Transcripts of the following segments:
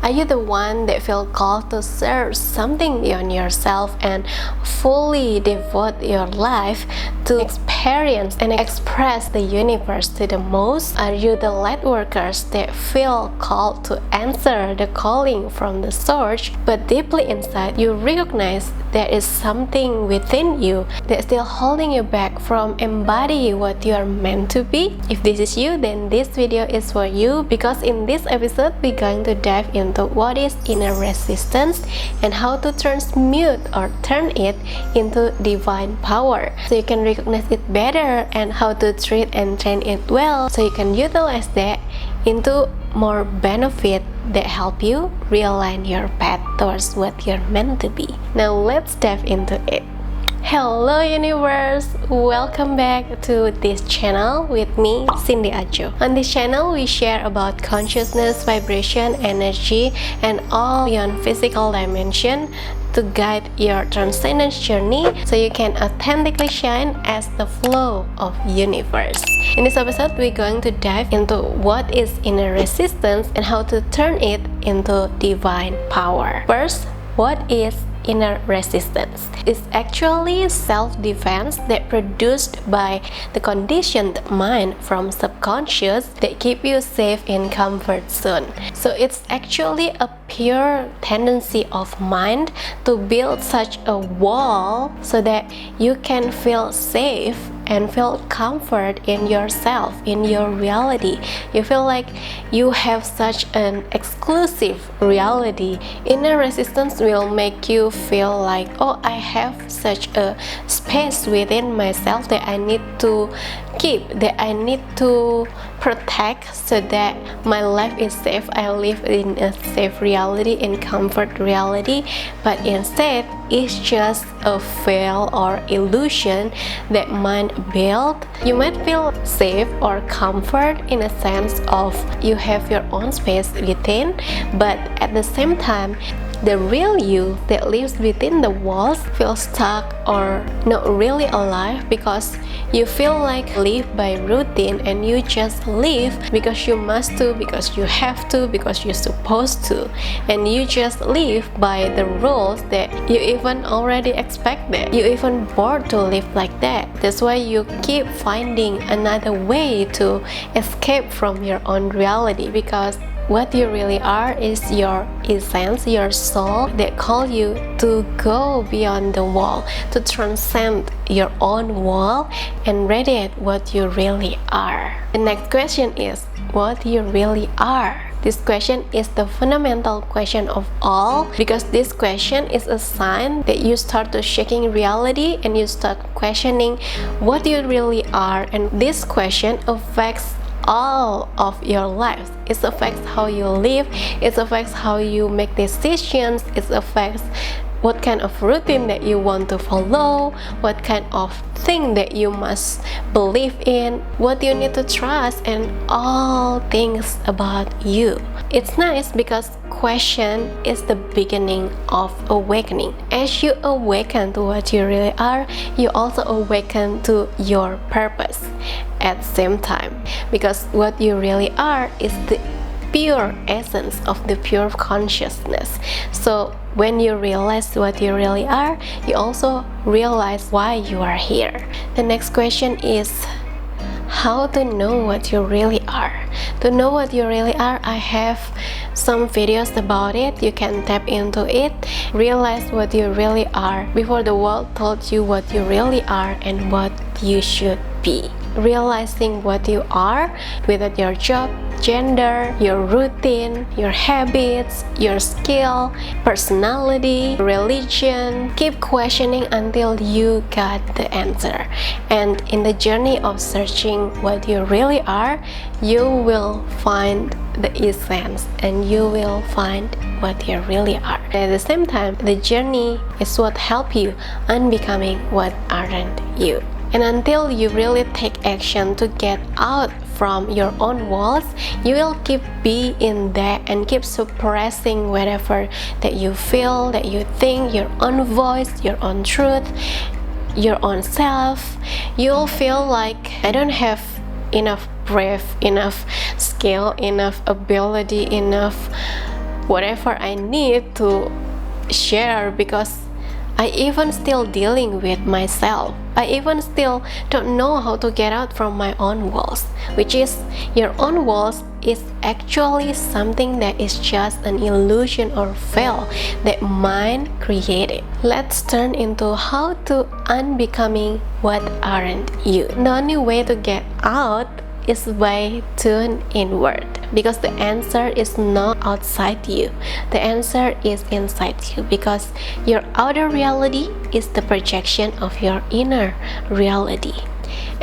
Are you the one that feel called to serve something beyond yourself and fully devote your life to experience and express the universe to the most? Are you the lightworkers that feel called to answer the calling from the source, but deeply inside you recognize there is something within you that's still holding you back from embodying what you are meant to be? If this is you, then this video is for you, because in this episode we're going to dive into what is inner resistance and how to transmute or turn it into divine power so you can recognize it better, and how to treat and train it well so you can utilize that into more benefit that help you realign your path towards what you're meant to be. Now let's dive into it. Hello universe! Welcome back to this channel with me, Cindyaco. On this channel, we share about consciousness, vibration, energy, and all beyond physical dimension to guide your transcendence journey so you can authentically shine as the flow of universe. In this episode, we're going to dive into what is inner resistance and how to turn it into divine power. First, what is inner resistance? It's actually self-defense that produced by the conditioned mind from subconscious that keep you safe in comfort zone. So it's actually a pure tendency of mind to build such a wall so that you can feel safe and feel comfort in yourself, in your reality. You feel like you have such an exclusive reality. Inner resistance will make you feel like, oh, I have such a space within myself that I need to keep, that I need to protect so that my life is safe. I live in a safe reality, in comfort reality, but instead it's just a veil or illusion that mind built. You might feel safe or comfort in a sense of you have your own space within, but at the same time the real you that lives within the walls feels stuck or not really alive, because you feel like live by routine and you just live because you must to, because you have to, because you're supposed to, and you just live by the rules that you even already expected. You even bored to live like that. That's why you keep finding another way to escape from your own reality, because what you really are is your essence, your soul that call you to go beyond the wall, to transcend your own wall and radiate what you really are. The next question is, what you really are? This question is the fundamental question of all, because this question is a sign that you start to shaking reality and you start questioning what you really are, and this question affects all of your lives. It affects how you live, it affects how you make decisions, it affects what kind of routine that you want to follow, what kind of thing that you must believe in, what you need to trust, and all things about you. It's nice because question is the beginning of awakening. As you awaken to what you really are, you also awaken to your purpose at the same time, because what you really are is the pure essence of the pure consciousness. So when you realize what you really are, you also realize why you are here. The next question is how to know what you really are. To know what you really are, I have some videos about it. You can tap into it. Realize what you really are before the world told you what you really are and what you should be. Realizing what you are without your job, gender, your routine, your habits, your skill, personality, religion. Keep questioning until you got the answer. And in the journey of searching what you really are, you will find the essence and you will find what you really are. At the same time, the journey is what helps you unbecoming what aren't you. And until you really take action to get out from your own walls, you will keep being in there and keep suppressing whatever that you feel, that you think, your own voice, your own truth, your own self. You'll feel like, I don't have enough breath, enough skill, enough ability, enough whatever I need to share, because I even still dealing with myself. I even still don't know how to get out from my own walls, which is your own walls is actually something that is just an illusion or veil that mind created. Let's turn into how to unbecoming what aren't you. The only way to get out is by tune inward, because the answer is not outside you. The answer is inside you, because your outer reality is the projection of your inner reality.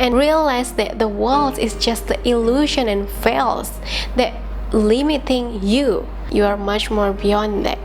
And realize that the walls is just the illusion and veils that limiting you. You are much more beyond that.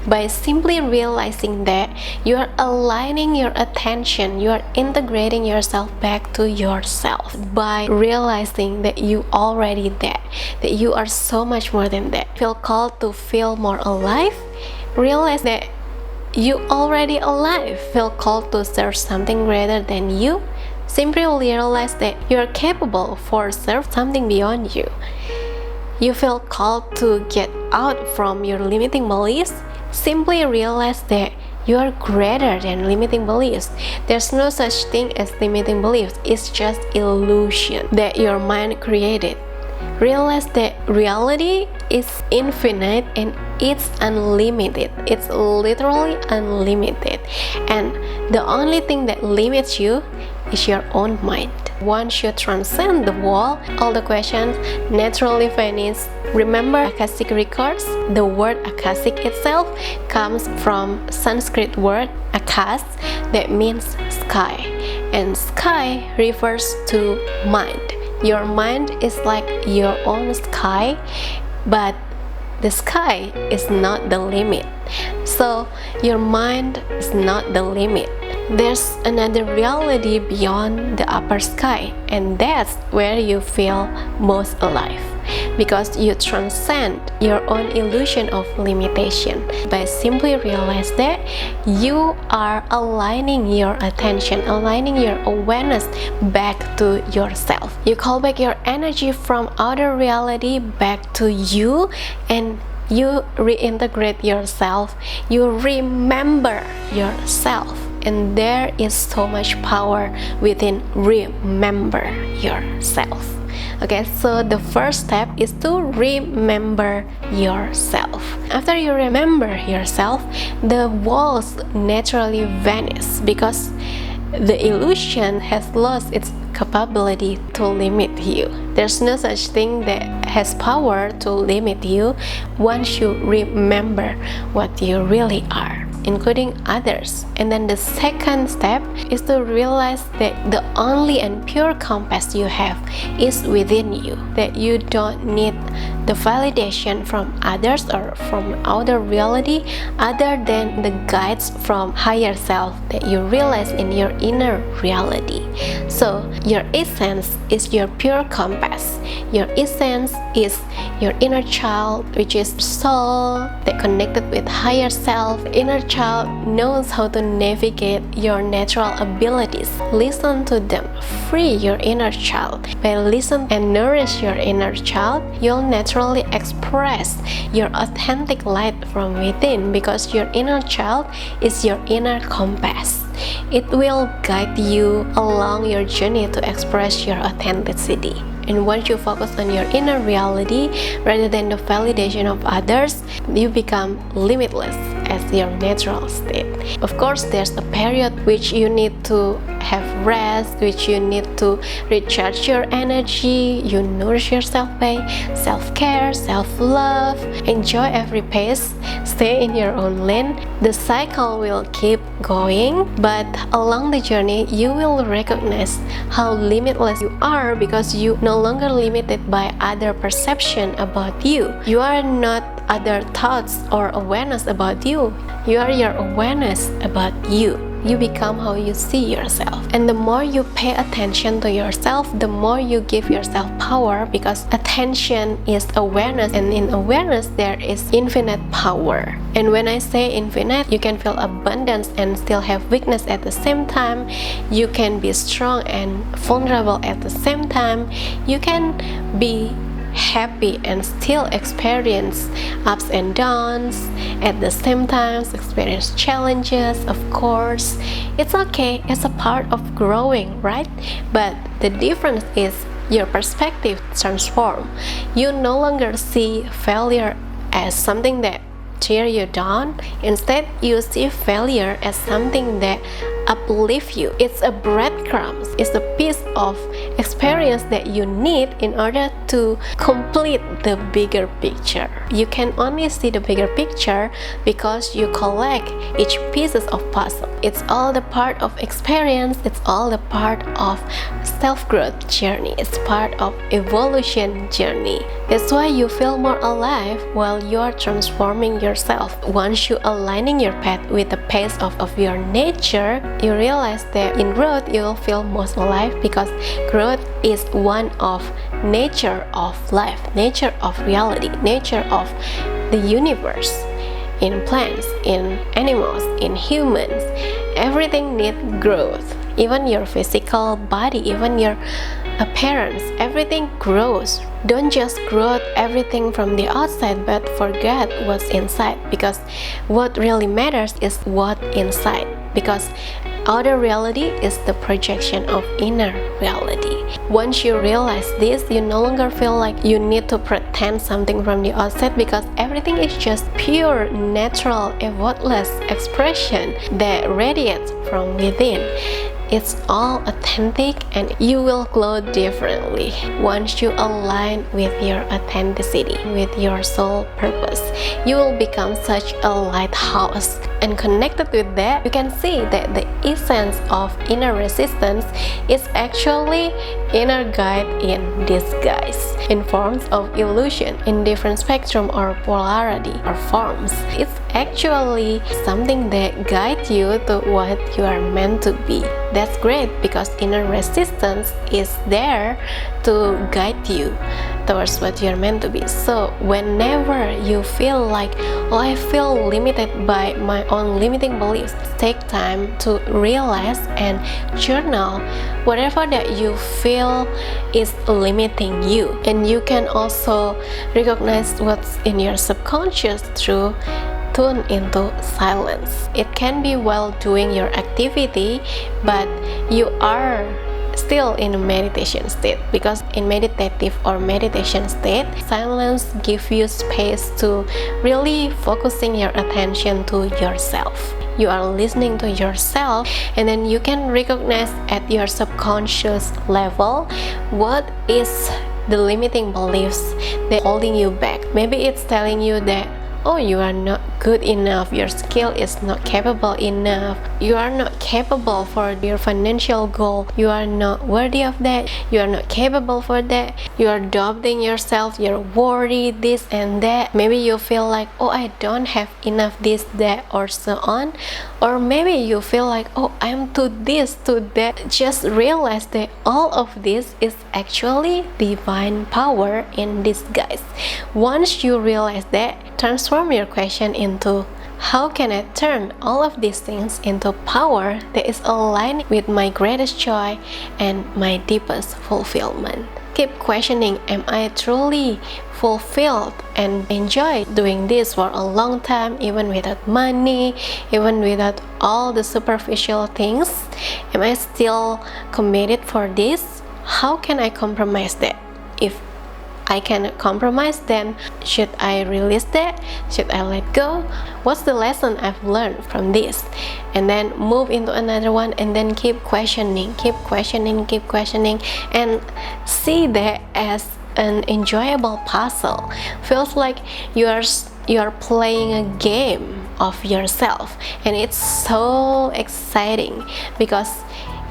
By simply realizing that, you are aligning your attention, you are integrating yourself back to yourself. By realizing that you already there, that you are so much more than that. Feel called to feel more alive. Realize that you already alive. Feel called to serve something greater than you. Simply realize that you are capable for serve something beyond you. You feel called to get out from your limiting beliefs. Simply realize that you are greater than limiting beliefs. There's no such thing as limiting beliefs. It's just illusion that your mind created. Realize that reality is infinite and it's unlimited. It's literally unlimited. And the only thing that limits you is your own mind. Once you transcend the wall, all the questions naturally vanish. Remember Akashic records? The word Akashic itself comes from Sanskrit word Akash, that means sky. And sky refers to mind. Your mind is like your own sky, but the sky is not the limit. So your mind is not the limit. There's another reality beyond the upper sky, and that's where you feel most alive, because you transcend your own illusion of limitation by simply realize that you are aligning your attention, aligning your awareness back to yourself. You call back your energy from outer reality back to you, and you reintegrate yourself. You remember yourself. And there is so much power within remember yourself. Okay, so the first step is to remember yourself. After you remember yourself, the walls naturally vanish, because the illusion has lost its capability to limit you. There's no such thing that has power to limit you once you remember what you really are, including others. And then the second step is to realize that the only and pure compass you have is within you, that you don't need the validation from others or from outer reality other than the guides from higher self that you realize in your inner reality. So your essence is your pure compass. Your essence is your inner child, which is soul that connected with higher self. Inner child knows how to navigate your natural abilities. Listen to them. Free your inner child. By listen and nourish your inner child, you'll naturally express your authentic light from within, because your inner child is your inner compass. It will guide you along your journey to express your authenticity. And once you focus on your inner reality rather than the validation of others, you become limitless as your natural state. Of course, there's a period which you need to have rest, which you need to recharge your energy. You nourish yourself by self-care, self-love. Enjoy every pace. Stay in your own lane. The cycle will keep going, but along the journey, you will recognize how limitless you are, because you no longer limited by other perception about you. You are not other thoughts or awareness about you. You are your awareness about you. You become how you see yourself. And the more you pay attention to yourself, the more you give yourself power, because attention is awareness, and in awareness there is infinite power. And when I say infinite, you can feel abundance and still have weakness at the same time. You can be strong and vulnerable at the same time. You can be happy and still experience ups and downs. At the same time, experience challenges, of course. It's okay, it's a part of growing, right? But the difference is your perspective transforms. You no longer see failure as something that tear you down. Instead, you see failure as something that uplift you. It's a breadcrumbs. It's a piece of experience that you need in order to complete the bigger picture. You can only see the bigger picture because you collect each pieces of puzzle. It's all the part of experience. It's all the part of self-growth journey. It's part of evolution journey. That's why you feel more alive while you are transforming yourself. Once you aligning your path with the pace of your nature, you realize that in growth you will feel most alive, because growth is one of nature of life, nature of reality, nature of the universe. In plants, in animals, in humans, everything needs growth. Even your physical body, even your appearance, everything grows. Don't just grow everything from the outside, but forget what's inside, because what really matters is what's inside, because outer reality is the projection of inner reality. Once you realize this, you no longer feel like you need to pretend something from the outside, because everything is just pure, natural, effortless expression that radiates from within. It's all authentic, and you will glow differently once you align with your authenticity, with your soul purpose. You will become such a lighthouse, and connected with that, you can see that the essence of inner resistance is actually inner guide in disguise, in forms of illusion, in different spectrum or polarity or forms. It's actually something that guides you to what you are meant to be. That's great, because inner resistance is there to guide you towards what you're meant to be. So whenever you feel like, oh, I feel limited by my own limiting beliefs, take time to realize and journal whatever that you feel is limiting you. And you can also recognize what's in your subconscious through tune into silence. It can be while doing your activity, but you are still in a meditation state, because in meditative or meditation state, silence gives you space to really focusing your attention to yourself. You are listening to yourself, and then you can recognize at your subconscious level what is the limiting beliefs that holding you back. Maybe it's telling you that, oh, you are not good enough, your skill is not capable enough, you are not capable for your financial goal, you are not worthy of that, you are not capable for that, you are doubting yourself, you're worried, this and that. Maybe you feel like, oh, I don't have enough this, that, or so on. Or maybe you feel like, oh, I'm to this, to that. Just realize that all of this is actually divine power in disguise. Once you realize that, transform your question into, how can I turn all of these things into power that is aligned with my greatest joy and my deepest fulfillment? Keep questioning, am I truly fulfilled and enjoy doing this for a long time, even without money, even without all the superficial things? Am I still committed for this? How can I compromise that? If I can compromise, then should I release that? Should I let go? What's the lesson I've learned from this? And then move into another one, and then keep questioning, and see that as an enjoyable puzzle. Feels like you are playing a game of yourself, and it's so exciting because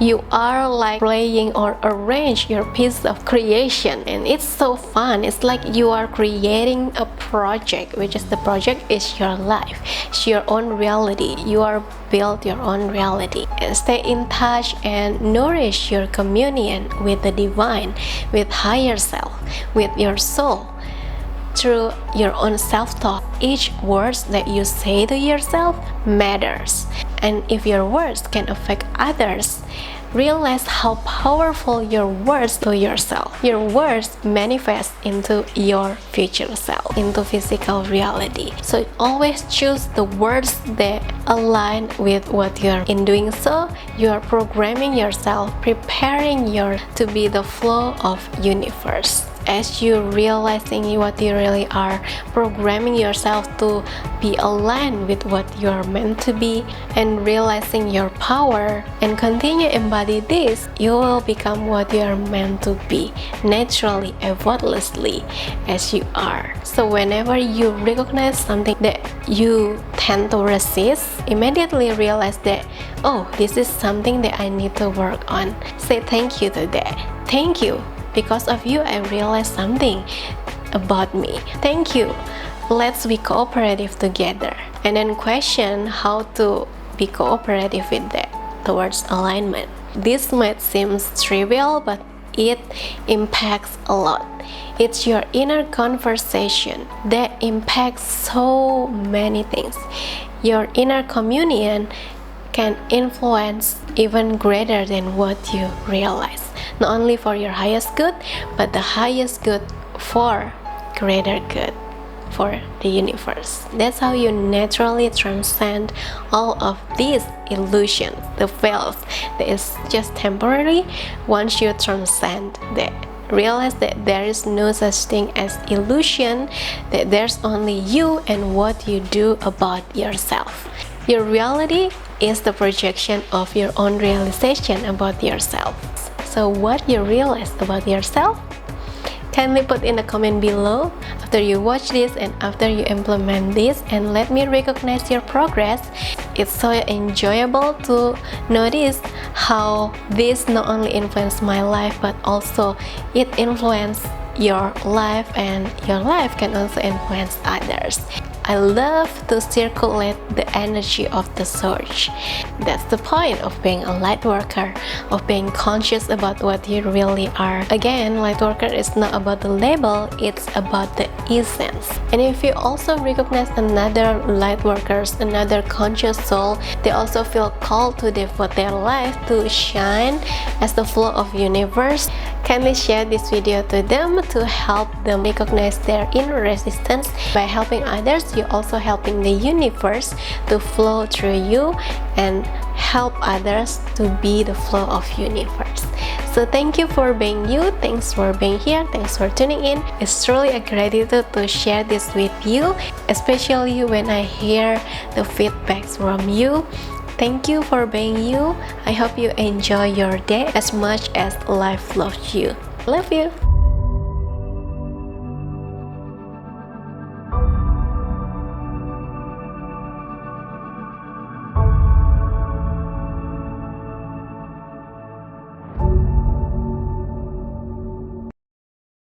you are like playing or arrange your piece of creation, and it's so fun. It's like you are creating a project, which is the project is your life. It's your own reality. You are build your own reality, and stay in touch and nourish your communion with the divine, with higher self, with your soul. Through your own self-talk, each word that you say to yourself matters. And if your words can affect others, realize how powerful your words to yourself. Your words manifest into your future self, into physical reality. So always choose the words that align with what you're in. Doing so, you are programming yourself, preparing to be the flow of universe. As you realizing what you really are, programming yourself to be aligned with what you are meant to be, and realizing your power, and continue embody this, you will become what you are meant to be, naturally, effortlessly, as you are. So whenever you recognize something that you tend to resist, immediately realize that, oh, this is something that I need to work on. Say thank you to that. Thank you. Because of you, I realized something about me. Thank you. Let's be cooperative together. And then question how to be cooperative with that towards alignment. This might seem trivial, but it impacts a lot. It's your inner conversation that impacts so many things. Your inner communion can influence even greater than what you realize. Not only for your highest good, but the highest good for greater good for the universe. That's how you naturally transcend all of these illusions, the veils that is just temporary. Once you transcend that, realize that there is no such thing as illusion, that there's only you and what you do about yourself. Your reality is the projection of your own realization about yourself. So what you realize about yourself? Kindly put in the comment below after you watch this and after you implement this, and let me recognize your progress. It's so enjoyable to notice how this not only influenced my life, but also it influenced your life, and your life can also influence others. I love to circulate the energy of the source. That's the point of being a light worker, of being conscious about what you really are. Again, light worker is not about the label, it's about the essence. And if you also recognize another light workers, another conscious soul, they also feel called to devote their life to shine as the flow of universe, kindly share this video to them to help them recognize their inner resistance. By helping others, you're also helping the universe to flow through you and help others to be the flow of universe. So thank you for being you, thanks for being here, thanks for tuning in. It's truly a gratitude to share this with you, especially when I hear the feedbacks from you. Thank you for being you. I hope you enjoy your day as much as life loves you. Love you.